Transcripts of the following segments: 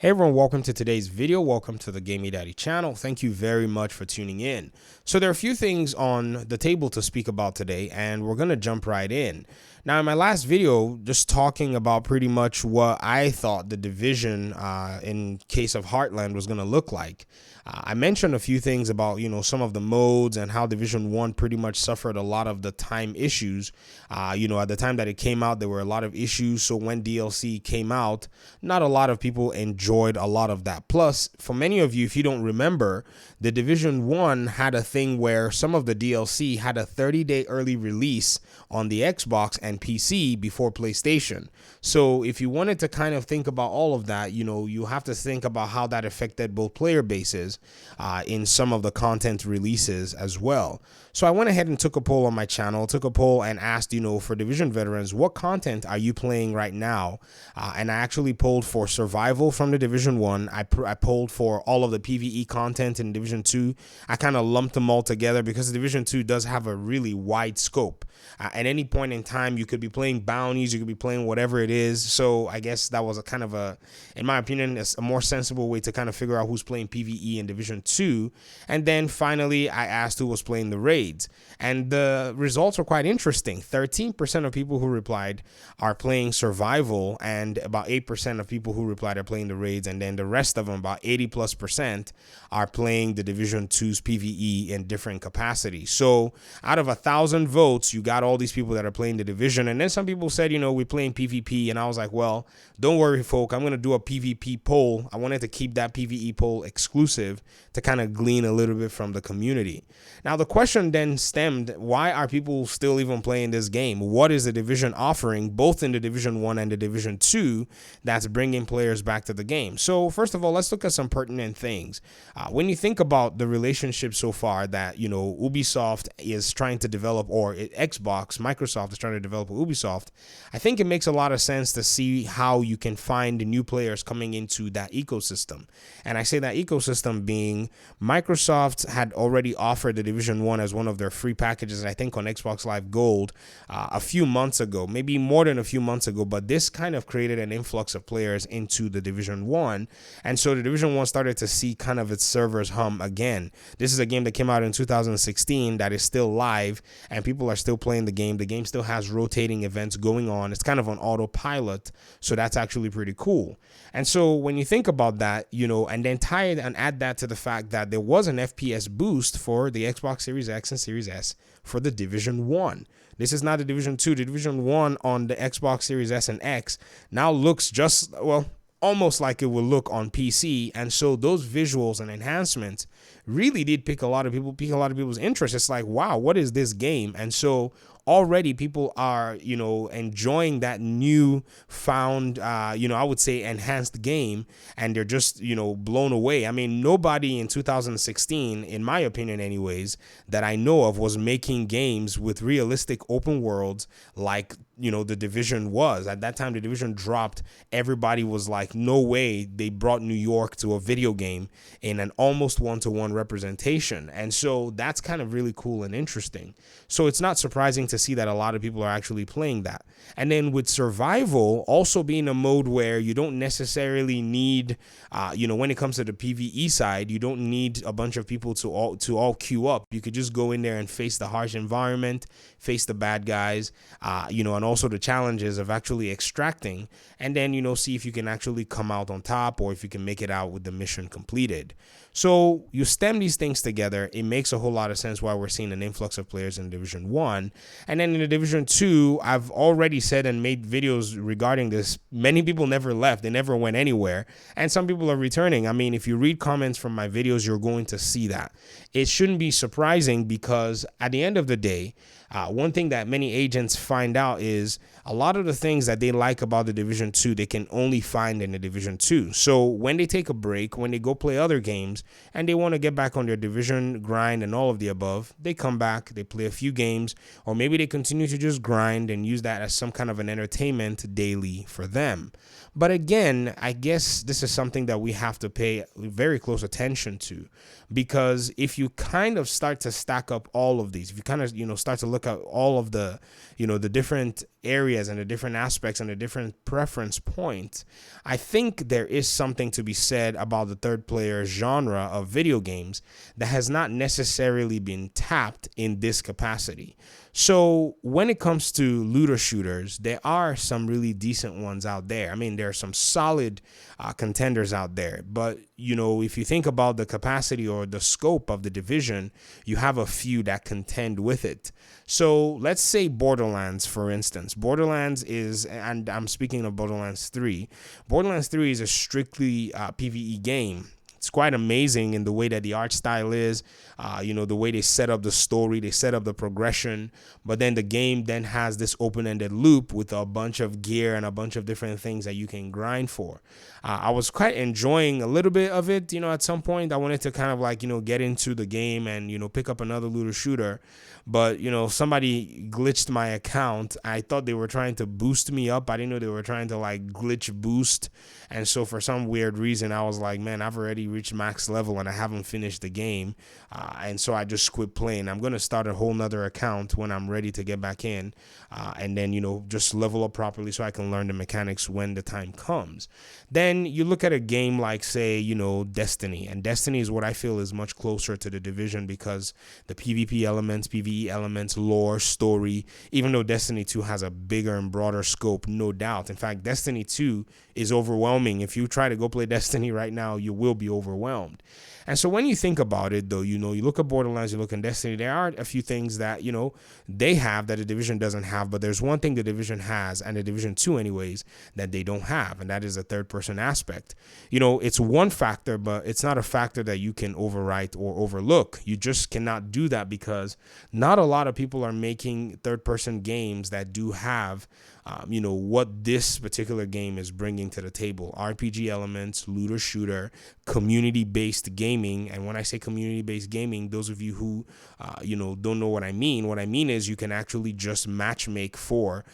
Hey everyone, welcome to today's video. Welcome to the Gamey Daddy channel. Thank you very much for tuning in. So there are a few things on the table to speak about today, and we're going to jump right in. Now, in my last video, just talking about pretty much what I thought the division in case of Heartland was going to look like. I mentioned a few things about, some of the modes and how Division 1 pretty much suffered a lot of the time issues. At the time that it came out, there were a lot of issues. So when DLC came out, not a lot of people enjoyed a lot of that. Plus, for many of you, if you don't remember, the Division 1 had a thing where some of the DLC had a 30-day early release on the Xbox and PC before PlayStation. So if you wanted to kind of think about all of that, you have to think about how that affected both player bases in some of the content releases as well. So I went ahead and took a poll on my channel, and asked, for Division veterans, what content are you playing right now? And I actually polled for survival from the Division 1. I polled for all of the PvE content in Division 2. I kind of lumped them all together because Division 2 does have a really wide scope. At any point in time, you could be playing bounties, you could be playing whatever it is. So I guess that was in my opinion, a more sensible way to kind of figure out who's playing PvE in Division 2. And then finally, I asked who was playing the raids. And the results were quite interesting. 13% of people who replied are playing survival, and about 8% of people who replied are playing the raids. And then the rest of them, about 80+%, are playing the Division 2's PvE in different capacities. So out of 1,000 votes, you got all these people that are playing the division. And then some people said, we're playing PvP. And I was like, well, don't worry, folk. I'm going to do a PvP poll. I wanted to keep that PvE poll exclusive to kind of glean a little bit from the community. Now, the question then stemmed, why are people still even playing this game? What is the division offering, both in the Division 1 and the Division 2, that's bringing players back to the game? So first of all, let's look at some pertinent things. When you think about the relationship so far that, Ubisoft is trying to develop, or Microsoft is trying to develop with Ubisoft, I think it makes a lot of sense to see how you can find new players coming into that ecosystem. And I say that ecosystem being Microsoft had already offered the Division 1 as one of their free packages, I think on Xbox Live Gold a few months ago, maybe more than a few months ago, but this kind of created an influx of players into the Division 1. And so the Division 1 started to see kind of its servers hum again. This is a game that came out in 2016 that is still live, and people are still playing the game. The game still has rotating events going on. It's kind of on autopilot, so that's actually pretty cool. And so when you think about that, and then tie it and add that to the fact that there was an FPS boost for the Xbox Series X and Series S for the Division 1. This is not the Division 2. The Division 1 on the Xbox Series S and X now looks almost like it will look on PC. And so those visuals and enhancements really did pique a lot of people's interest. It's like, wow, what is this game? And so already people are, enjoying that new found, I would say enhanced game, and they're just, blown away. I mean, nobody in 2016, in my opinion anyways, that I know of was making games with realistic open worlds like, the Division was. At that time, the Division dropped. Everybody was like, no way they brought New York to a video game in an almost one-to-one representation. And so that's kind of really cool and interesting. So it's not surprising to see that a lot of people are actually playing that. And then with survival also being a mode where you don't necessarily need, when it comes to the PvE side, you don't need a bunch of people to all queue up. You could just go in there and face the harsh environment, face the bad guys, and also the challenges of actually extracting, and then, see if you can actually come out on top or if you can make it out with the mission completed. So you stem these things together, it makes a whole lot of sense why we're seeing an influx of players in Division 1. And then in the Division 2, I've already said and made videos regarding this. Many people never left. They never went anywhere. And some people are returning. I mean, if you read comments from my videos, you're going to see that. It shouldn't be surprising because at the end of the day, one thing that many agents find out is a lot of the things that they like about the Division 2, they can only find in the Division 2. So when they take a break, when they go play other games, and they want to get back on their Division grind and all of the above, they come back, they play a few games, or maybe they continue to just grind and use that as some kind of an entertainment daily for them. But again, I guess this is something that we have to pay very close attention to, because if you kind of start to stack up all of these, if you kind of, start to look at all of the, the different areas areas and the different aspects and the different preference points, I think there is something to be said about the third player genre of video games that has not necessarily been tapped in this capacity. So when it comes to looter shooters, there are some really decent ones out there. I mean, there are some solid contenders out there. But, you know, if you think about the capacity or the scope of the Division, you have a few that contend with it. So let's say Borderlands, for instance. Borderlands is, and I'm speaking of Borderlands 3. Borderlands 3 is a strictly PvE game. It's quite amazing in the way that the art style is, you know, the way they set up the story, they set up the progression, but then the game then has this open-ended loop with a bunch of gear and a bunch of different things that you can grind for. I was quite enjoying a little bit of it, you know, at some point. I wanted to kind of like, you know, get into the game and, you know, pick up another looter shooter, but, you know, somebody glitched my account. I thought they were trying to boost me up. I didn't know they were trying to like glitch boost. And so for some weird reason, I was like, man, I've already reached max level and I haven't finished the game. And so I just quit playing. I'm going to start a whole nother account when I'm ready to get back in, and then, you know, just level up properly so I can learn the mechanics when the time comes. Then you look at a game like, say, you know, Destiny. And Destiny is what I feel is much closer to the Division because the PvP elements, PvE elements, lore, story, even though Destiny 2 has a bigger and broader scope, no doubt. In fact, Destiny 2 is overwhelming. If you try to go play Destiny right now, you will be overwhelmed. And so when you think about it, though, you know, you look at Borderlands, you look at Destiny, there are a few things that, you know, they have that the Division doesn't have, but there's one thing the Division has, and the Division 2 anyways, that they don't have, and that is a third-person aspect. You know, it's one factor, but it's not a factor that you can overwrite or overlook. You just cannot do that because not a lot of people are making third-person games that do have you know, what this particular game is bringing to the table. RPG elements, looter shooter, community-based gaming. And when I say community-based gaming, those of you who, you know, don't know what I mean is you can actually just matchmake for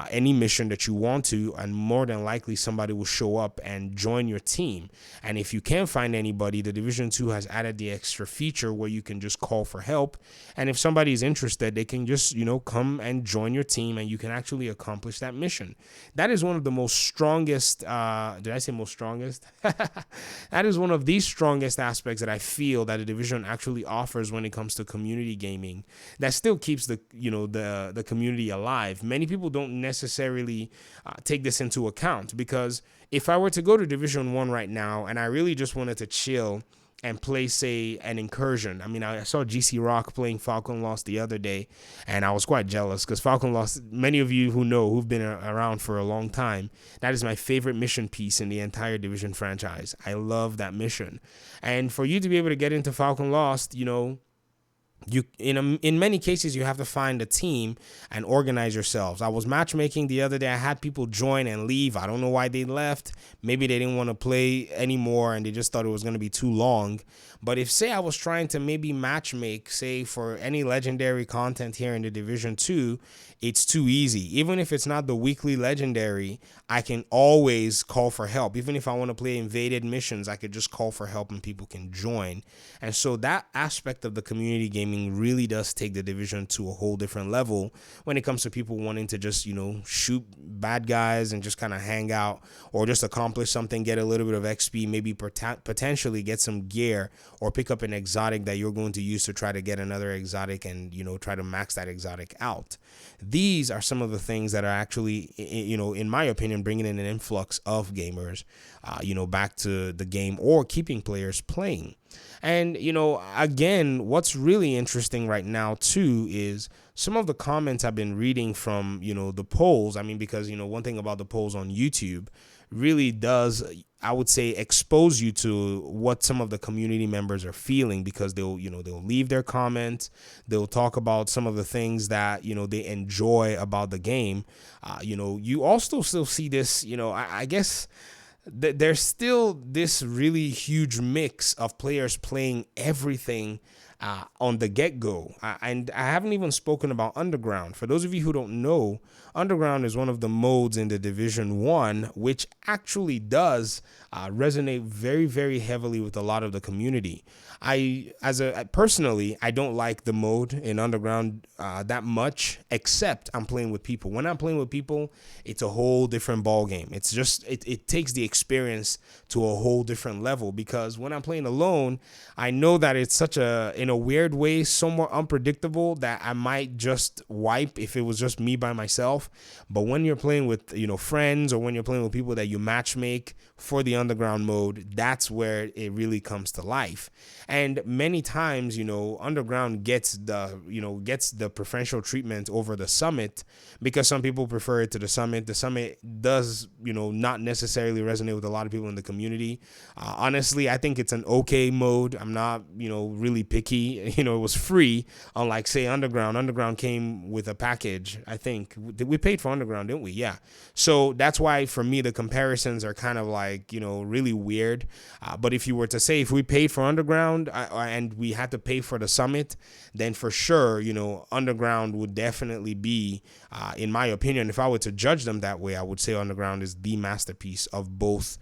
any mission that you want to, and more than likely somebody will show up and join your team. And if you can't find anybody, the Division 2 has added the extra feature where you can just call for help. And if somebody is interested, they can just, you know, come and join your team, and you can actually accomplish that mission. That is one of the most strongest, did I say most strongest? That is one of the strongest aspects that I feel that the Division actually offers when it comes to community gaming that still keeps the, you know, the community alive. Many people don't necessarily take this into account, because if I were to go to Division 1 right now and I really just wanted to chill and play, say, an incursion. I mean, I saw GC Rock playing Falcon Lost the other day, and I was quite jealous because Falcon Lost, many of you who know, who've been around for a long time, that is my favorite mission piece in the entire Division franchise. I love that mission. And for you to be able to get into Falcon Lost, you know, you in many cases you have to find a team and organize yourselves. I was matchmaking the other day. I had people join and leave. I don't know why they left. Maybe they didn't want to play anymore and they just thought it was going to be too long. But if, say, I was trying to maybe matchmake, say, for any legendary content here in the Division 2, it's too easy. Even if it's not the weekly legendary, I can always call for help. Even if I want to play invaded missions, I could just call for help and people can join. And so that aspect of the community gaming really does take the Division to a whole different level when it comes to people wanting to just, you know, shoot bad guys and just kind of hang out or just accomplish something, get a little bit of XP, maybe potentially get some gear or pick up an exotic that you're going to use to try to get another exotic and, you know, try to max that exotic out. These are some of the things that are actually, you know, in my opinion, bringing in an influx of gamers, you know, back to the game or keeping players playing. And, you know, again, what's really interesting right now, too, is some of the comments I've been reading from, you know, the polls. I mean, because, you know, one thing about the polls on YouTube really does, I would say, expose you to what some of the community members are feeling, because they'll leave their comments. They'll talk about some of the things that, you know, they enjoy about the game. You know, you also still see this, you know, I guess there's still this really huge mix of players playing everything on the get-go. And I haven't even spoken about Underground. For those of you who don't know, Underground is one of the modes in the Division 1 which actually does resonate very, very heavily with a lot of the community. Personally, I don't like the mode in Underground that much, except I'm playing with people. When I'm playing with people, it's a whole different ball game. It's just it takes the experience to a whole different level, because when I'm playing alone, I know that it's such a, in a weird way, somewhat unpredictable, that I might just wipe if it was just me by myself. But when you're playing with, friends, or when you're playing with people that you match make for the Underground mode, that's where it really comes to life. And many times, Underground gets the preferential treatment over the Summit, because some people prefer it to the Summit. The Summit does, not necessarily resonate with a lot of people in the community. Honestly, I think it's an okay mode. I'm not, really picky. It was free, unlike, say, Underground. Underground came with a package, I think. We paid for Underground, didn't we? Yeah. So that's why, for me, the comparisons are kind of like, really weird. But if you were to say, if we paid for Underground and we had to pay for the Summit, then for sure, Underground would definitely be, in my opinion, if I were to judge them that way, I would say Underground is the masterpiece of both,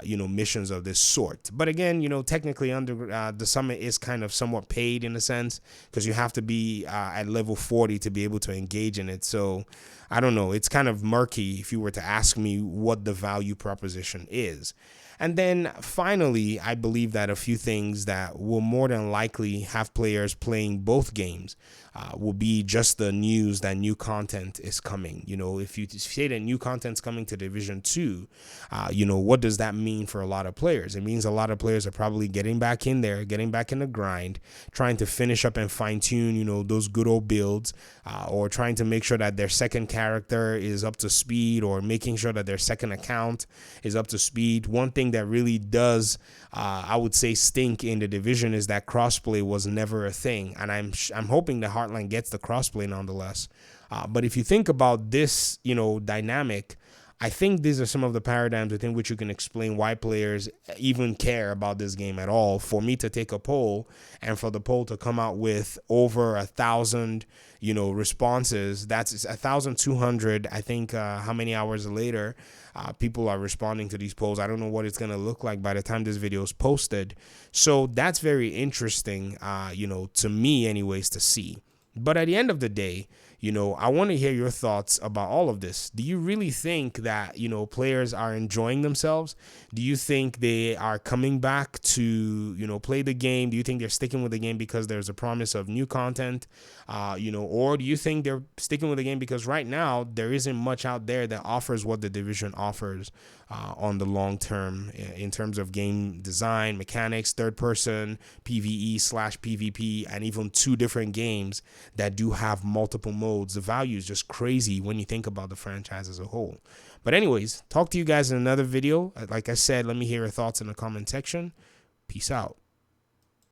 missions of this sort. But again, technically the Summit is kind of somewhat paid in a sense, because you have to be at level 40 to be able to engage in it. So I don't know. It's kind of murky if you were to ask me what the value proposition is. And then finally, I believe that a few things that will more than likely have players playing both games will be just the news that new content is coming. If you say that new content's coming to Division 2, what does that mean for a lot of players? It means a lot of players are probably getting back in there, getting back in the grind, trying to finish up and fine tune, those good old builds, or trying to make sure that their second character is up to speed, or making sure that their second account is up to speed. One thing that really does, I would say, stink in the Division is that crossplay was never a thing, and I'm hoping that Heartland gets the crossplay nonetheless. But if you think about this, dynamic, I think these are some of the paradigms within which you can explain why players even care about this game at all. For me to take a poll, and for the poll to come out with over 1,000, responses, that's 1,200. I think how many hours later people are responding to these polls. I don't know what it's going to look like by the time this video is posted. So that's very interesting, to me anyways, to see. But at the end of the day, I want to hear your thoughts about all of this. Do you really think that, players are enjoying themselves? Do you think they are coming back to, play the game? Do you think they're sticking with the game because there's a promise of new content? Or do you think they're sticking with the game because right now there isn't much out there that offers what the Division offers on the long term in terms of game design, mechanics, third person, PvE/PvP, and even 2 different games that do have multiple modes? The value is just crazy when you think about the franchise as a whole. But anyways, talk to you guys in another video. Like I said, let me hear your thoughts in the comment section. Peace out.